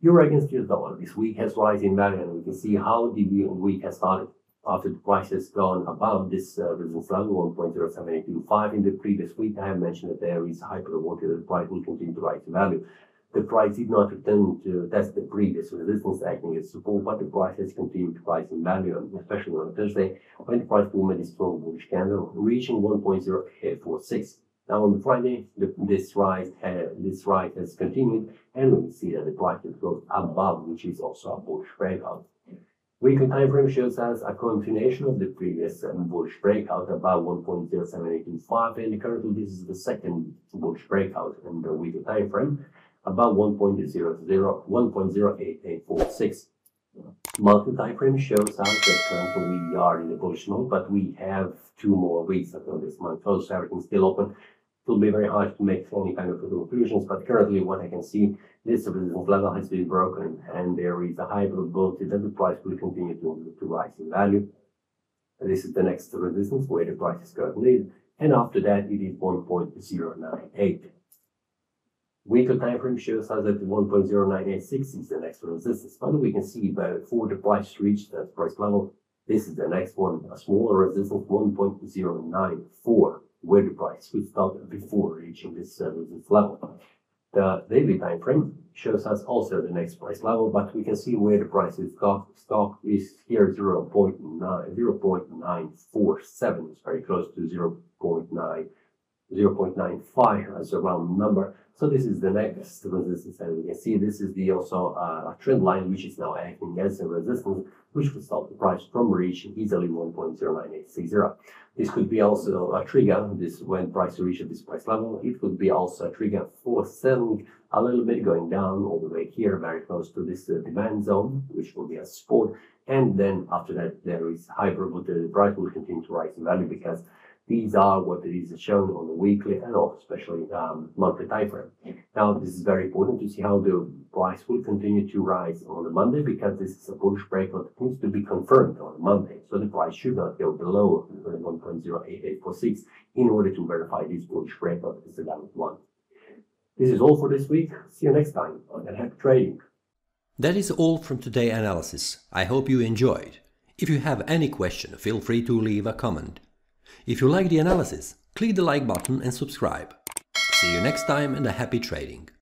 Euro against US dollar this week has rise in value, and we can see how the week has started after the price has gone above this resistance level 1.07825. In the previous week, I have mentioned that there is high probability that the price will continue to rise in value. The price did not return to test the previous resistance acting as support, but the price has continued to rise in value, especially on Thursday when the price formed a strong bullish candle, reaching 1.0846. Now on the Friday, this rise has continued, and we can see that the price has gone above, which is also a bullish breakout. Weekly time frame shows us a continuation of the previous bullish breakout above 1.07825, and currently this is the second bullish breakout in the weekly time frame above 1.08846. Monthly time frame shows us that currently we are in the bullish mode, but we have 2 more weeks until this month close, so everything's still open. It will be very hard to make any kind of conclusions, but currently what I can see, this resistance level has been broken, and there is a high probability that the price will continue to rise in value. This is the next resistance where the price is currently, and after that it is 1.098. Weekly time frame shows us that 1.0986 is the next resistance, but we can see before the price reached that price level, this is the next one, a smaller resistance 1.094, where the price would stop before reaching this resistance level. The daily time frame shows us also the next price level, but we can see where the price is stock is here 0.947. It's very close to 0.95 as a round number. So this is the next resistance, and we can see this is also a trend line which is now acting as a resistance, which will stop the price from reaching easily 1.09860. This could be also a trigger. This when price reaches this price level, it could be also a trigger for selling a little bit, going down all the way here, very close to this demand zone, which will be a support. And then after that, there is high probability the price will continue to rise in value, because these are what it is shown on the weekly and especially monthly time frame. Now, this is very important to see how the price will continue to rise on the Monday, because this is a bullish breakout that needs to be confirmed on Monday. So the price should not go below 1.08846 in order to verify this bullish breakout as a valid one. This is all for this week. See you next time on Happy Trading. That is all from today's analysis. I hope you enjoyed. If you have any question, feel free to leave a comment. If you like the analysis, click the like button and subscribe. See you next time and a happy trading.